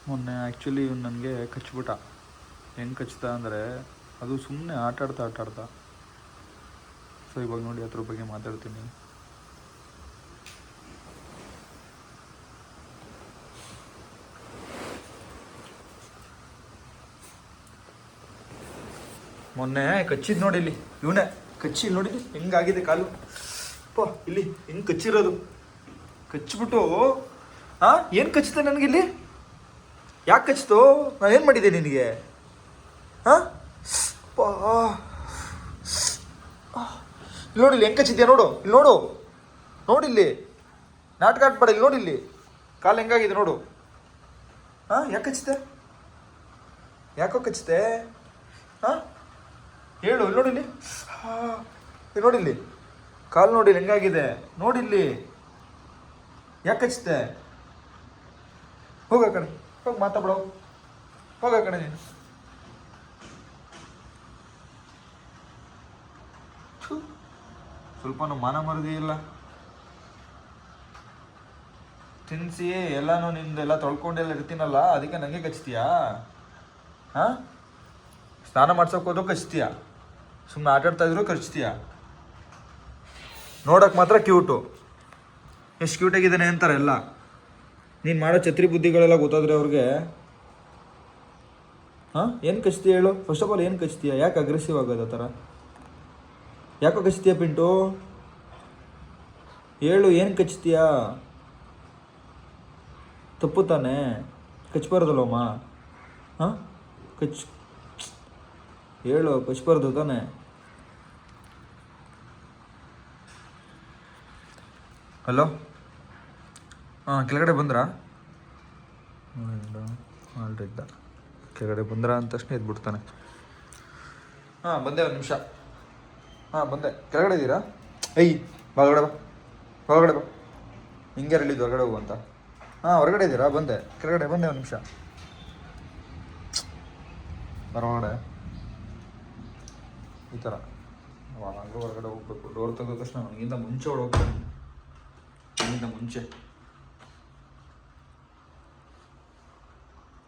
ಮೊನ್ನೆ ಆ್ಯಕ್ಚುಲಿ ಇವ್ನು ನನಗೆ ಕಚ್ಬಿಟ್ಟ. ಹೆಂಗೆ ಕಚ್ಚಿದ ಅಂದರೆ ಅದು ಸುಮ್ಮನೆ ಆಟಾಡ್ತಾ. ಸೊ ಇವಾಗ ನೋಡಿ ಅದ್ರ ಬಗ್ಗೆ ಮಾತಾಡ್ತೀನಿ. ಮೊನ್ನೆ ಕಚ್ಚಿದ್ ನೋಡಿ ಇಲ್ಲಿ, ಇವನೇ ಕಚ್ಚಿ ನೋಡಿ ಹೆಂಗಾಗಿದೆ ಕಾಲು. ಅಪ್ಪ ಇಲ್ಲಿ ಹೆಂಗೆ ಕಚ್ಚಿರೋದು, ಕಚ್ಚಿಬಿಟ್ಟು ಏನು ಕಚ್ಚಿದೆ ನನಗಿಲ್ಲಿ? ಯಾಕೆ ಕಚ್ಚಿತು? ನಾನು ಏನು ಮಾಡಿದ್ದೆ ನಿನಗೆ? ಇಲ್ಲಿ ನೋಡಿಲ್ಲಿ ಹೆಂಗೆ ಕಚ್ಚಿದ್ಯಾ ನೋಡು, ಇಲ್ಲಿ ನೋಡಿಲ್ಲಿ ನಾಟಕ ಆಡ್ಬೇಡ, ಇಲ್ಲಿ ನೋಡಿಲ್ಲಿ ಕಾಲು ಹೆಂಗಾಗಿದೆ ನೋಡು. ಯಾಕೆ ಕಚ್ಚಿದೆ? ಯಾಕೋ ಕಚ್ಚಿದೆ? ಹೇಳು, ಇಲ್ಲಿ ನೋಡಿಲ್ಲಿ, ನೋಡಿಲ್ಲಿ ಕಾಲು ನೋಡಿಲ್ಲಿ ಹೆಂಗಾಗಿದೆ ನೋಡಿಲ್ಲಿ. ಯಾಕೆ ಕಚ್ಚಿದೆ? ಹೋಗ ಕಡೆ, ಹೋಗಿ ಮಾತಾಡೋ, ಹೋಗ ಕಡೆ ನೀನು. ಸ್ವಲ್ಪನೂ ಮಾನ ಮರದಿ ಇಲ್ಲ. ತಿನ್ನಿಸಿ ಎಲ್ಲನೂ ನಿಂದೆಲ್ಲ ತೊಳ್ಕೊಂಡೆಲ್ಲ ಇರ್ತೀನಲ್ಲ, ಅದಕ್ಕೆ ನನಗೆ ಕಚ್ತೀಯಾ? ಸ್ನಾನ ಮಾಡ್ಸೋಕೆ ಹೋದ್ರೂ ಕಚ್ತೀಯ, ಸುಮ್ಮನೆ ಆಟಾಡ್ತಾ ಇದ್ರು ಕಚ್ತೀಯ. ನೋಡೋಕೆ ಮಾತ್ರ ಕ್ಯೂಟು, ಎಷ್ಟು ಕ್ಯೂಟಾಗಿದ್ದಾನೆ ಅಂತಾರೆ ಎಲ್ಲ. ನೀನು ಮಾಡೋ ಛತ್ರಿ ಬುದ್ಧಿಗಳೆಲ್ಲ ಗೊತ್ತಾದ್ರೆ ಅವ್ರಿಗೆ. ಏನು ಕಚ್ತೀಯ ಹೇಳು? ಫಸ್ಟ್ ಆಫ್ ಆಲ್ ಏನು ಕಚ್ತೀಯ? ಯಾಕೆ ಅಗ್ರೆಸಿವ್ ಆಗೋದು ಆ ಥರ? ಯಾಕೋ ಕಚ್ತೀಯ ಪಿಂಟು? ಹೇಳು, ಏನು ಕಚ್ತೀಯ? ತಪ್ಪು ತಾನೆ, ಕಚ್ಬಾರ್ದಲ್ಲಮ್ಮ. ಹೇಳು, ಕಚ್ಬಾರ್ದು ತಾನೆ. ಹಲೋ, ಕೆಳಗಡೆ ಬಂದ್ರಾ? ಆಲ್ರಿದ್ದ ಕೆಳಗಡೆ ಬಂದ್ರಾ ಅಂತ ತಕ್ಷಣ ಎದ್ಬಿಡ್ತಾನೆ. ಬಂದೆ, ಒಂದು ನಿಮಿಷ. ಬಂದೆ. ಕೆಳಗಡೆ ಇದ್ದೀರಾ? ಹೊರಗಡೆ ಬಾ. ಹಿಂಗೆ ಹೇಳಿದ್ದು ಹೊರಗಡೆ ಹೋಗು ಅಂತ. ಹೊರಗಡೆ ಇದ್ದೀರಾ? ಬಂದೆ, ಕೆಳಗಡೆ ಬಂದೆ, ಒಂದು ನಿಮಿಷ. ಹೊರಗಡೆ ಈ ಥರ ಹೊರಗಡೆ ಹೋಗ್ಬೇಕು. ಡೋರ್ ತೆಗೆದ ತಕ್ಷಣ ನನಗಿಂತ ಮುಂಚೆ ಹೊಡೋಗ್ಬೇಕು, ನನಗಿಂತ ಮುಂಚೆ.